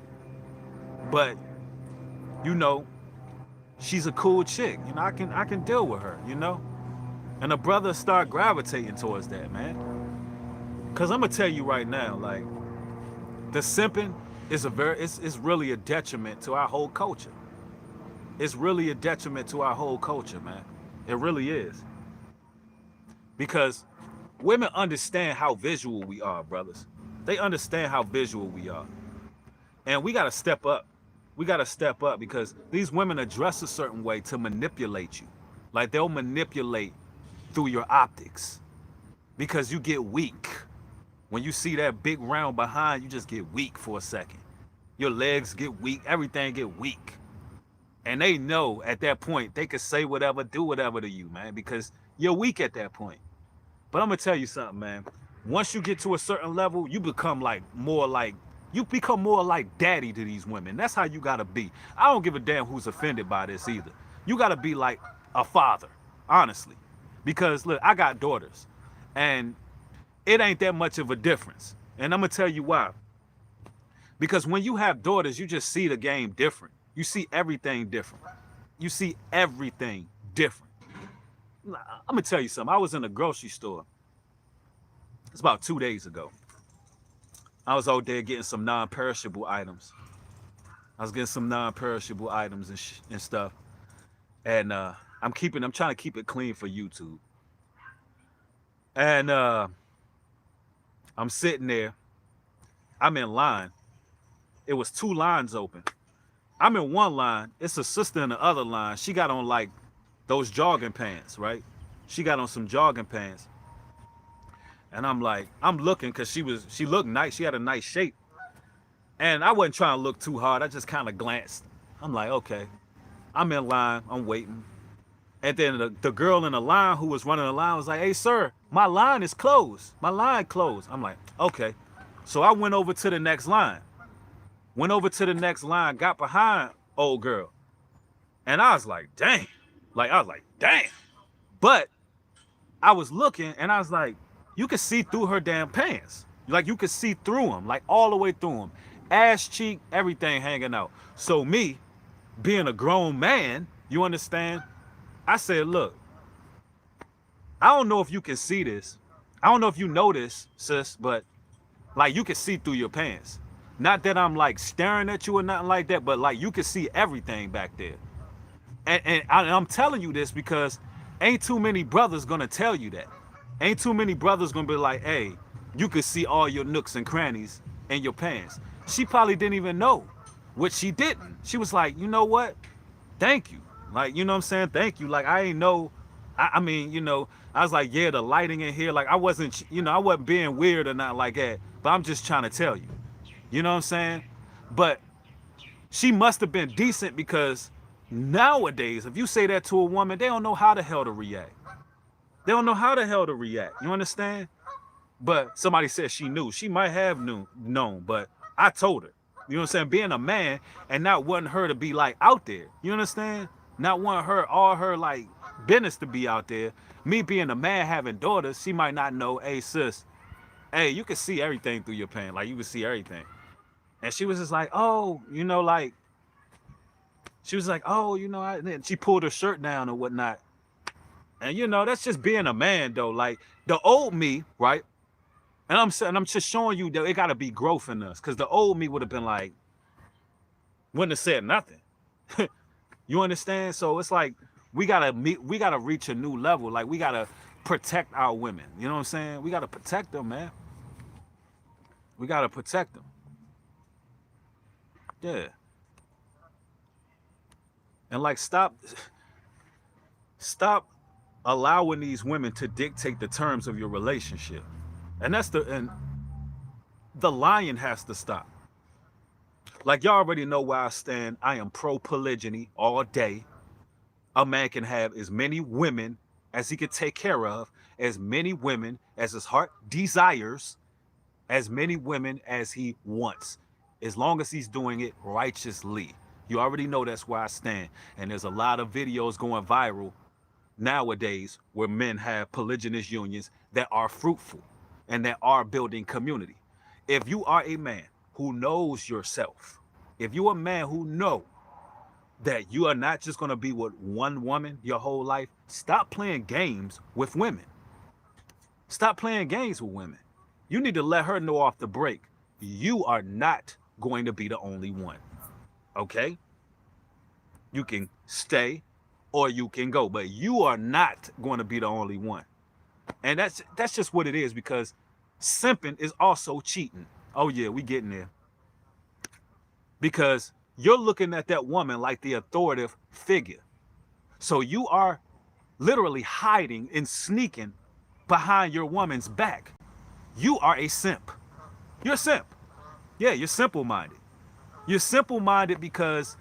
Speaker 1: But, you know, she's a cool chick. You know, I can deal with her, you know? And the brothers start gravitating towards that, man. Cause I'm gonna tell you right now, like, the simping is it's really a detriment to our whole culture. It's really a detriment to our whole culture, man. It really is. Because women understand how visual we are, brothers. They understand how visual we are. And we gotta step up. We gotta step up because these women are dressed a certain way to manipulate you. Like, they'll manipulate through your optics because you get weak. When you see that big round behind, you just get weak for a second. Your legs get weak, everything get weak. And they know at that point, they could say whatever, do whatever to you, man, because you're weak at that point. But I'm gonna tell you something, man. Once you get to a certain level, you become more like daddy to these women. That's how you gotta be. I don't give a damn who's offended by this either. You gotta be like a father, honestly. Because look, I got daughters and it ain't that much of a difference. And I'm gonna tell you why. Because when you have daughters, you just see the game different. You see everything different. You see everything different. I'm gonna tell you something. I was in a grocery store. It's about 2 days ago. I was out there getting some non-perishable items. I was getting some non-perishable items and stuff. And I'm trying to keep it clean for YouTube. And I'm sitting there. I'm in line. It was 2 lines open. I'm in one line. It's a sister in the other line. She got on like those jogging pants, right? She got on some jogging pants. And I'm like, I'm looking because she looked nice. She had a nice shape. And I wasn't trying to look too hard. I just kind of glanced. I'm like, okay. I'm in line. I'm waiting. And then the girl in the line who was running the line was like, hey, sir, my line is closed. My line closed. I'm like, okay. So I went over to the next line. Got behind old girl. And I was like, dang. But I was looking and I was like, you could see through her damn pants. Like, you could see through them, like all the way through them. Ass cheek, everything hanging out. So me, being a grown man, you understand? I said, look, I don't know if you can see this. I don't know if you know this, sis, but like, you can see through your pants. Not that I'm like staring at you or nothing like that, but like, you can see everything back there. And I'm telling you this because ain't too many brothers gonna tell you that. Ain't too many brothers gonna be like, hey, you can see all your nooks and crannies in your pants. She probably didn't even know what she didn't. She was like, you know what? Thank you. Like, you know what I'm saying? Thank you. Like, I ain't know I mean, I was like, yeah, the lighting in here, like I wasn't, I wasn't being weird or not like that, but I'm just trying to tell you, you know what I'm saying? But she must have been decent because nowadays, if you say that to a woman, they don't know how the hell to react. They don't know how the hell to react. You understand? But somebody said she knew. She might have known, but I told her. You know what I'm saying? Being a man and not wanting her to be like out there. You understand? Not wanting her, all her like business to be out there. Me being a man having daughters, she might not know, hey sis, hey, you can see everything through your pants. Like you can see everything. And she was just like, oh, like, she was like, oh, and she pulled her shirt down or whatnot. And that's just being a man though. Like the old me, right? And I'm just showing you that it gotta be growth in us. Cause the old me would have been like, wouldn't have said nothing. You understand? So it's like we gotta reach a new level. Like we gotta protect our women. You know what I'm saying? We gotta protect them, man. We gotta protect them. Yeah. And like stop allowing these women to dictate the terms of your relationship. And the lying has to stop. Like y'all already know where I stand. I am pro polygyny all day. A man can have as many women as he can take care of, as many women as his heart desires, as many women as he wants, as long as he's doing it righteously. You already know that's where I stand. And there's a lot of videos going viral nowadays where men have polygynous unions that are fruitful and that are building community. If you are a man who knows yourself, if you're a man who knows that you are not just going to be with one woman your whole life, stop playing games with women. Stop playing games with women. You need to let her know off the break, you are not going to be the only one. Okay? You can stay or you can go, but you are not going to be the only one. And that's just what it is, because simping is also cheating. Oh yeah, we getting there. Because you're looking at that woman like the authoritative figure. So you are literally hiding and sneaking behind your woman's back. You are a simp. You're a simp. Yeah, you're simple-minded. You're simple-minded because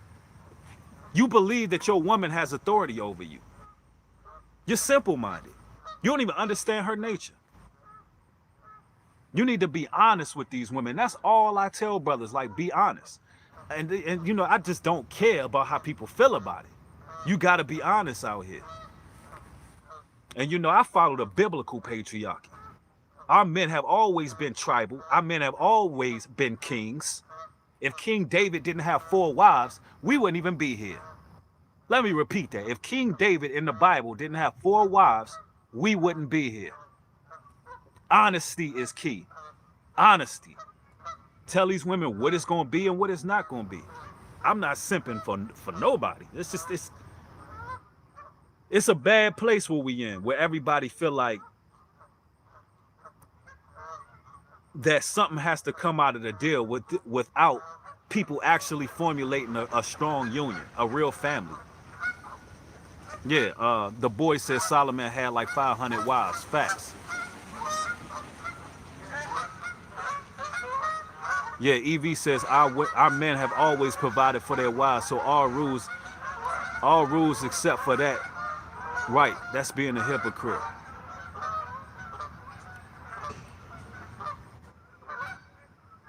Speaker 1: you believe that your woman has authority over you. You're simple-minded. You don't even understand her nature. You need to be honest with these women. That's all I tell brothers, like, be honest. And I just don't care about how people feel about it. You got to be honest out here. And I follow the biblical patriarchy. Our men have always been tribal. Our men have always been kings. If King David didn't have 4 wives, we wouldn't even be here. Let me repeat that. If King David in the Bible didn't have 4 wives, we wouldn't be here. Honesty is key. Honesty. Tell these women what it's going to be and what it's not going to be. I'm not simping for nobody. It's a bad place where we in, where everybody feel like that something has to come out of the deal without people actually formulating a strong union, a real family. Yeah, the boy says Solomon had like 500 wives. Facts. Yeah, EV says our men have always provided for their wives, so all rules except for that. Right, that's being a hypocrite.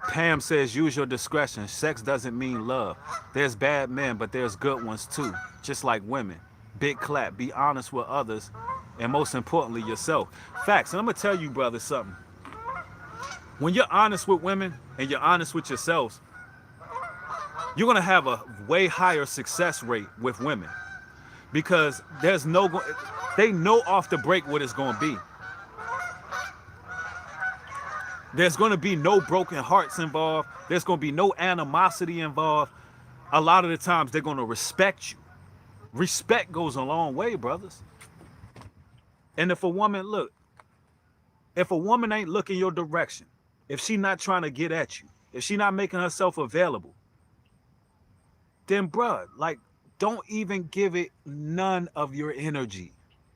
Speaker 1: Pam says, use your discretion. Sex doesn't mean love. There's bad men, but there's good ones too, just like women. Big clap. Be honest with others, and most importantly, yourself. Facts. And I'm going to tell you, brother, something. When you're honest with women and you're honest with yourselves, you're going to have a way higher success rate with women, because they know off the break what it's going to be. There's going to be no broken hearts involved. There's going to be no animosity involved. A lot of the times they're going to respect you. Respect goes a long way, brothers. And if a woman ain't looking your direction, if she not trying to get at you, if she not making herself available, then bruh, like, don't even give it none of your energy.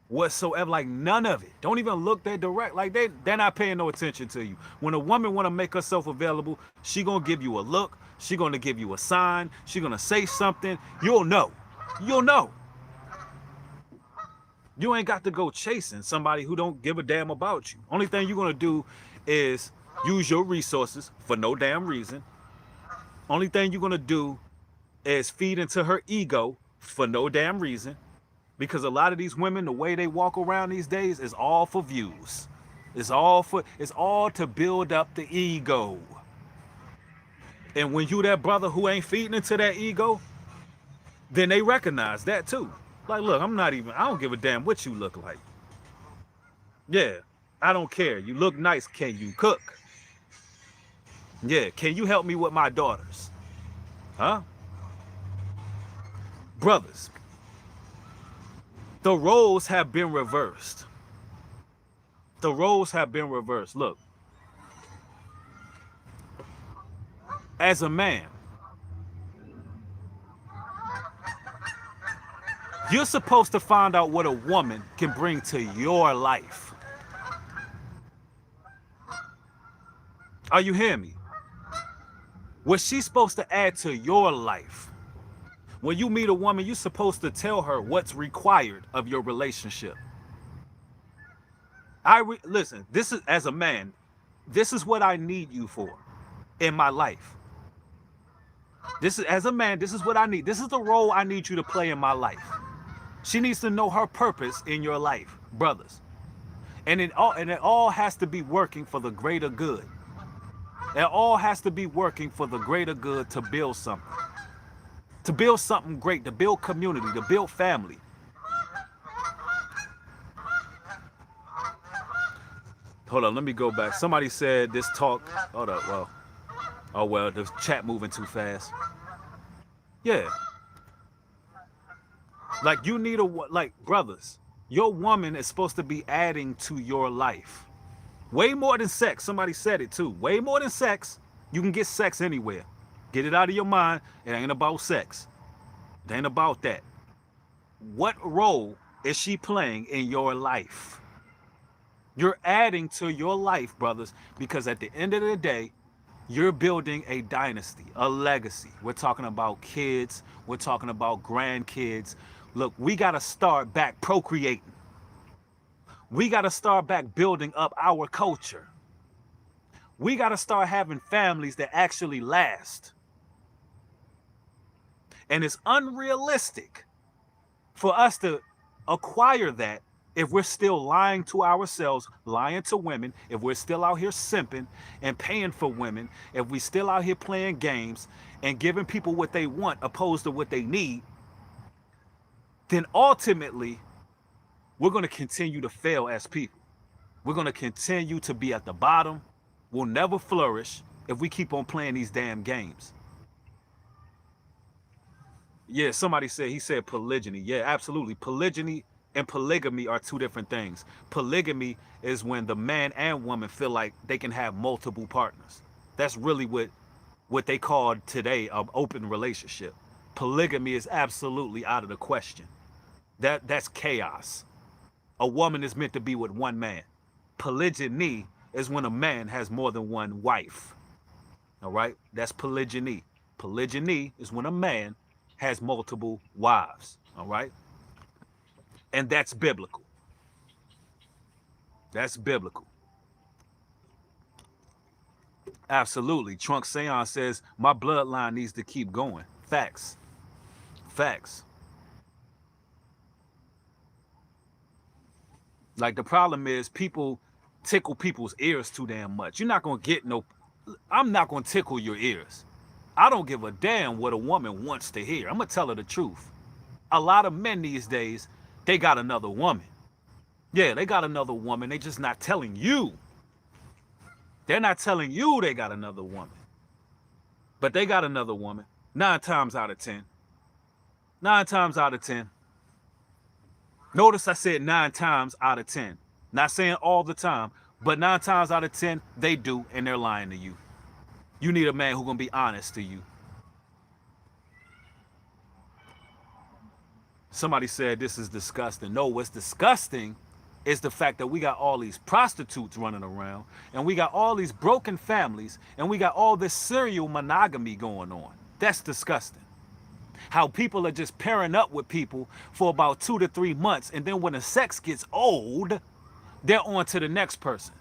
Speaker 1: whatsoever. Like none of it. Don't even look that direct. Like they're not paying no attention to you. When a woman want to make herself available, she gonna give you a look. She gonna give you a sign. She gonna say something. You'll know. You'll know. You ain't got to go chasing somebody who don't give a damn about you. Only thing you're gonna do is use your resources for no damn reason. Only thing you're gonna do is feed into her ego for no damn reason. Because a lot of these women, the way they walk around these days is all for views. It's all to build up the ego. And when you that brother who ain't feeding into that ego, then they recognize that too. Like, look, I don't give a damn what you look like. Yeah, I don't care. You look nice. Can you cook? Yeah, can you help me with my daughters? Huh? Brothers, the roles have been reversed. The roles have been reversed. Look, as a man, you're supposed to find out what a woman can bring to your life. Are you hearing me? What she's supposed to add to your life. When you meet a woman, you're supposed to tell her what's required of your relationship. Listen, this is, as a man, this is what I need you for in my life. This is, as a man, this is what I need. This is the role I need you to play in my life. She needs to know her purpose in your life, brothers. And it all has to be working for the greater good. It all has to be working for the greater good to build something. To build something great, to build community, to build family. Hold on, let me go back. Somebody said this talk. Hold up, well. Oh, well, the chat moving too fast. Yeah. Like, you need like, brothers, your woman is supposed to be adding to your life. Way more than sex. Somebody said it too. Way more than sex. You can get sex anywhere. Get it out of your mind. It ain't about sex. It ain't about that. What role is she playing in your life? You're adding to your life, brothers, because at the end of the day, you're building a dynasty, a legacy. We're talking about kids. We're talking about grandkids. Look, we got to start back procreating. We got to start back building up our culture. We got to start having families that actually last. And it's unrealistic for us to acquire that if we're still lying to ourselves, lying to women, if we're still out here simping and paying for women, if we still out here playing games and giving people what they want opposed to what they need, then ultimately we're going to continue to fail as people. We're going to continue to be at the bottom. We'll never flourish if we keep on playing these damn games. Yeah, somebody said, he said polygyny. Yeah, absolutely. Polygyny and polygamy are two different things. Polygamy is when the man and woman feel like they can have multiple partners. That's really what they call today an open relationship. Polygamy is absolutely out of the question. That's chaos. A woman is meant to be with one man. Polygyny is when a man has more than one wife. All right? That's polygyny. Polygyny is when a man has multiple wives. All right? And that's biblical. That's biblical. Absolutely. Trunk Seance says, my bloodline needs to keep going. Facts. Facts. Like, the problem is people tickle people's ears too damn much. You're not going to get no... I'm not going to tickle your ears. I don't give a damn what a woman wants to hear. I'm going to tell her the truth. A lot of men these days, they got another woman. Yeah, they got another woman. They just not telling you. They're not telling you they got another woman. But they got another woman. 9 times out of 10. 9 times out of 10. Notice I said 9 times out of 10. Not saying all the time, but 9 times out of 10, they do, and they're lying to you. You need a man who's going to be honest to you. Somebody said this is disgusting. No, what's disgusting is the fact that we got all these prostitutes running around, and we got all these broken families, and we got all this serial monogamy going on. That's disgusting. How people are just pairing up with people for about 2 to 3 months, and then when the sex gets old, they're on to the next person.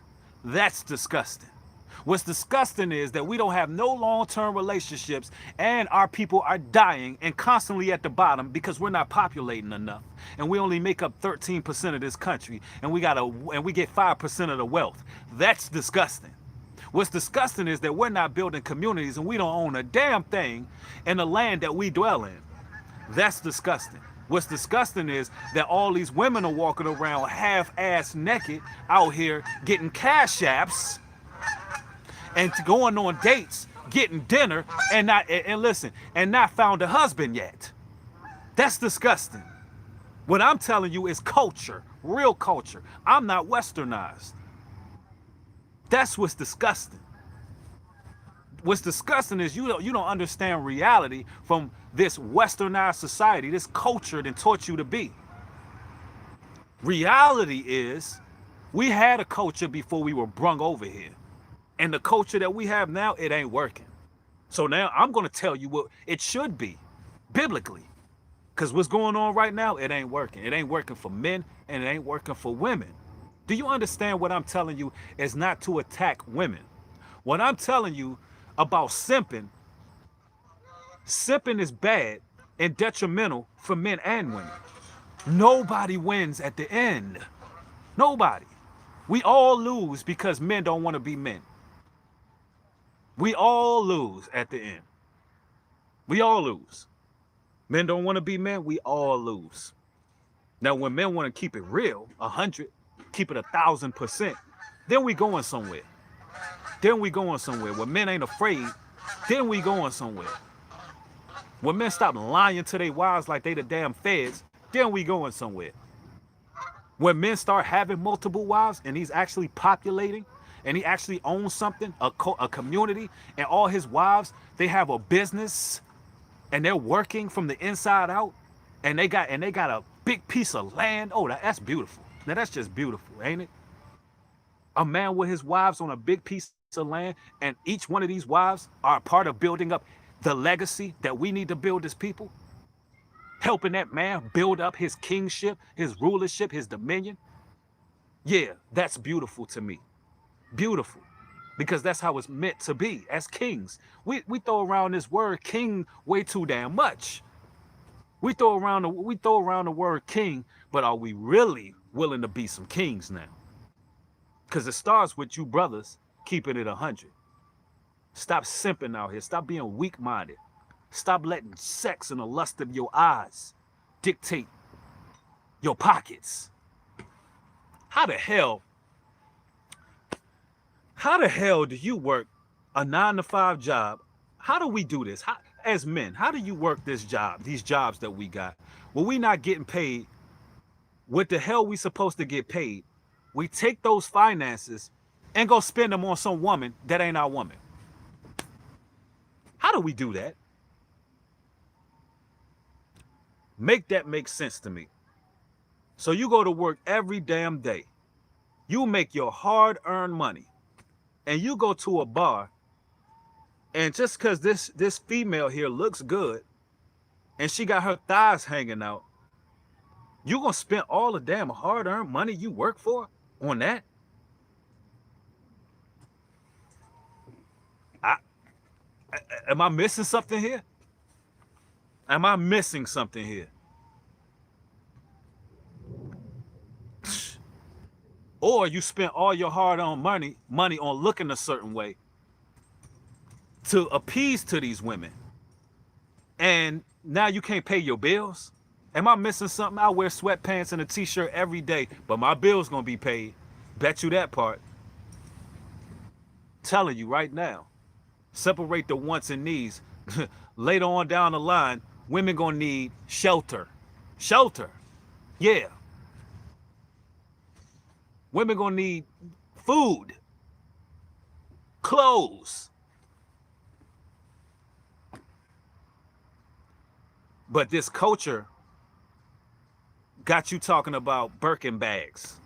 Speaker 1: That's disgusting. What's disgusting is that we don't have no long-term relationships, and our people are dying and constantly at the bottom because we're not populating enough, and we only make up 13% of this country, and we get 5% of the wealth. That's disgusting. What's disgusting is that we're not building communities, and we don't own a damn thing in the land that we dwell in. That's disgusting. What's disgusting is that all these women are walking around half-ass naked out here getting Cashapps and going on dates, getting dinner, and not found a husband yet. That's disgusting. What I'm telling you is culture, real culture. I'm not westernized. That's what's disgusting. What's disgusting is you don't understand reality from this westernized society, this culture that taught you to be. Reality is we had a culture before we were brung over here. And the culture that we have now, it ain't working. So now I'm going to tell you what it should be, biblically. Because what's going on right now, it ain't working. It ain't working for men, and it ain't working for women. Do you understand what I'm telling you is not to attack women? What I'm telling you about simping is bad and detrimental for men and women. Nobody wins at the end. Nobody. We all lose because men don't want to be men. We all lose at the end. We all lose. Men don't want to be men, we all lose. Now, when men want to keep it real, 100, keep it 1,000%, then we going somewhere. Then we going somewhere. When men ain't afraid, then we going somewhere. When men stop lying to their wives like they the damn feds, then we going somewhere. When men start having multiple wives and he's actually populating, and he actually owns something, a community, and all his wives, they have a business, and they're working from the inside out, and they got a big piece of land. Oh, that's beautiful. Now that's just beautiful, ain't it? A man with his wives on a big piece of land, and each one of these wives are a part of building up the legacy that we need to build as people, helping that man build up his kingship, his rulership, his dominion. Yeah, that's beautiful to me. Beautiful, because that's how it's meant to be as kings. We throw around this word king way too damn much. We throw around the word king, but are we really willing to be some kings now? Because it starts with you brothers keeping it 100. Stop simping out here. Stop being weak-minded. Stop letting sex and the lust of your eyes dictate your pockets. How the hell do you work a 9-to-5 job? How do we do this? As men, how do you work this job, these jobs that we got? Well, we not getting paid what the hell we supposed to get paid. We take those finances and go spend them on some woman that ain't our woman. How do we do that? Make that make sense to me. So you go to work every damn day. You make your hard-earned money. And you go to a bar, and just because this female here looks good, and she got her thighs hanging out, you gonna spend all the damn hard-earned money you work for on that? Am I missing something here? Am I missing something here? Or you spent all your hard-earned money on looking a certain way to appease to these women, and now you can't pay your bills? Am I missing something? I wear sweatpants and a t-shirt every day, but my bill's gonna be paid. Bet you that part. Telling you right now, separate the wants and needs. Later on down the line, women gonna need shelter. Shelter, yeah. Women gonna need food, clothes. But this culture got you talking about Birkin bags,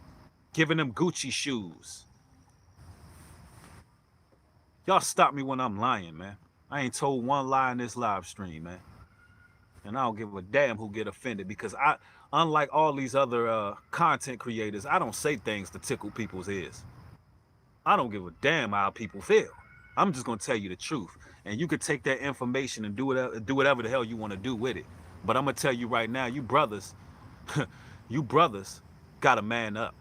Speaker 1: giving them Gucci shoes. Y'all stop me when I'm lying, man. I ain't told one lie in this live stream, man. And I don't give a damn who get offended, because unlike all these other content creators, I don't say things to tickle people's ears. I don't give a damn how people feel. I'm just gonna tell you the truth, and you could take that information and do whatever the hell you want to do with it. But I'm gonna tell you right now, you brothers, you brothers, gotta man up.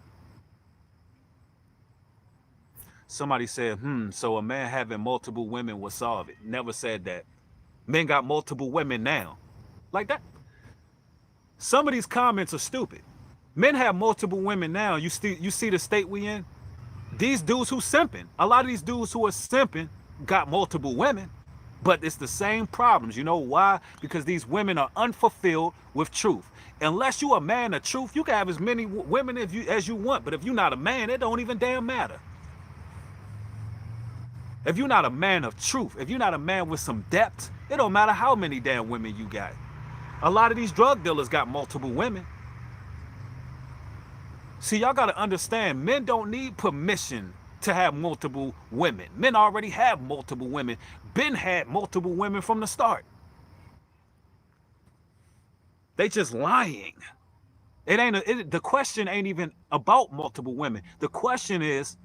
Speaker 1: Somebody said, so a man having multiple women will solve it. Never said that. Men got multiple women now. Like that. Some of these comments are stupid. Men have multiple women now. You see the state we in? These dudes who simping, a lot of these dudes who are simping got multiple women, but it's the same problems. You know why? Because these women are unfulfilled with truth. Unless you a man of truth, you can have as many women as you want, but if you're not a man, it don't even damn matter. If you're not a man of truth, if you're not a man with some depth, it don't matter how many damn women you got. A lot of these drug dealers got multiple women. See, y'all got to understand, men don't need permission to have multiple women. Men already have multiple women. Ben had multiple women from the start. They just lying. The question ain't even about multiple women. The question is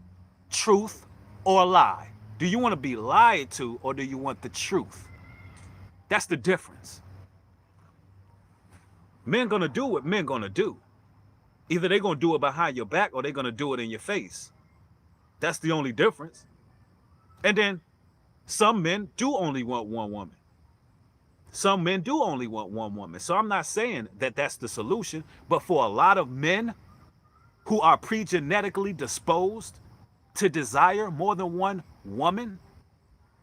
Speaker 1: truth or lie. Do you want to be lied to, or do you want the truth? That's the difference. Men gonna do what men gonna do. Either they're gonna do it behind your back or they're gonna do it in your face. That's the only difference. And then some men do only want one woman. Some men do only want one woman. So I'm not saying that that's the solution, but for a lot of men who are pre-genetically disposed to desire more than one woman,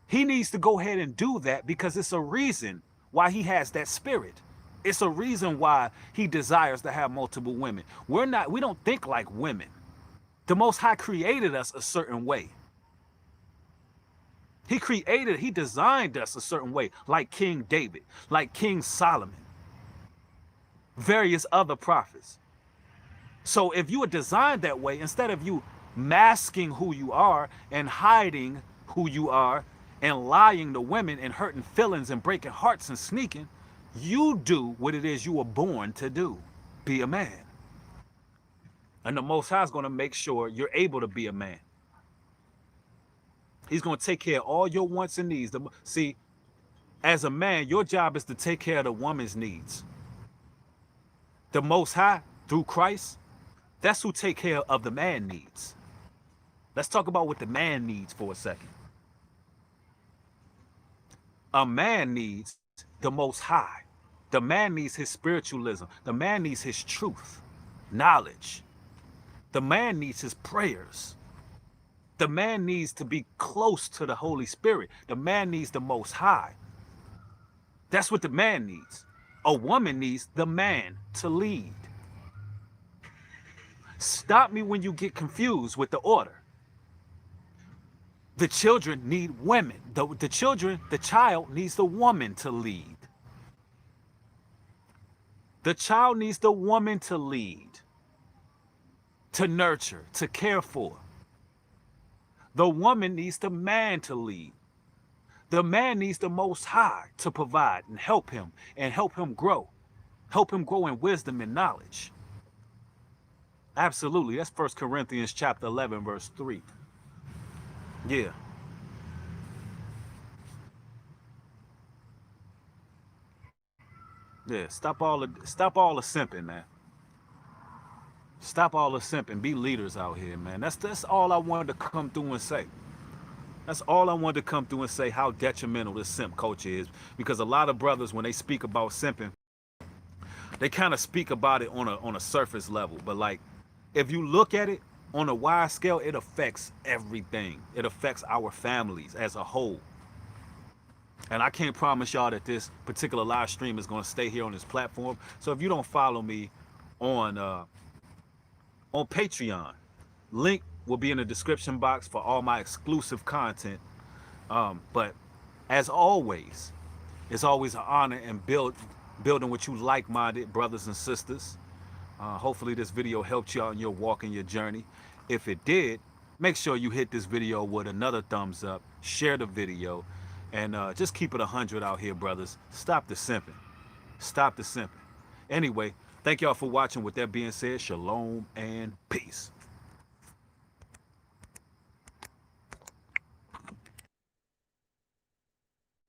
Speaker 1: he needs to go ahead and do that, because it's a reason why he has that spirit. It's a reason why he desires to have multiple women. We don't think like women. The Most High created us a certain way. He designed us a certain way, like King David, like King Solomon, various other prophets. So if you are designed that way, instead of you masking who you are and hiding who you are and lying to women and hurting feelings and breaking hearts and sneaking, you do what it is you were born to do. Be a man. And the Most High is going to make sure you're able to be a man. He's going to take care of all your wants and needs. See, as a man, your job is to take care of the woman's needs. The Most High, through Christ, that's who take care of the man needs. Let's talk about what the man needs for a second. A man needs the Most High. The man needs his spiritualism. The man needs his truth, knowledge. The man needs his prayers. The man needs to be close to the Holy Spirit. The man needs the Most High. That's what the man needs. A woman needs the man to lead. Stop me when you get confused with the order. The children need women. The child needs the woman to lead. The child needs the woman to lead, to nurture, to care for. The woman needs the man to lead. The man needs the Most High to provide and help him grow. Help him grow in wisdom and knowledge. Absolutely. That's 1 Corinthians chapter 11, verse 3. Yeah. Yeah, stop all the simping, man. Stop all the simping. Be leaders out here, man. That's all I wanted to come through and say. That's all I wanted to come through and say, how detrimental this simp culture is. Because a lot of brothers, when they speak about simping, they kind of speak about it on a surface level. But like, if you look at it on a wide scale, it affects everything. It affects our families as a whole. And I can't promise y'all that this particular live stream is going to stay here on this platform. So if you don't follow me on Patreon, link will be in the description box for all my exclusive content. But as always, it's always an honor and building with you like-minded brothers and sisters. Hopefully this video helped you out in your walk and your journey. If it did, make sure you hit this video with another thumbs up, share the video, and just keep it 100 out here, brothers. Stop the simping. Stop the simping. Anyway, thank y'all for watching. With that being said, shalom and peace.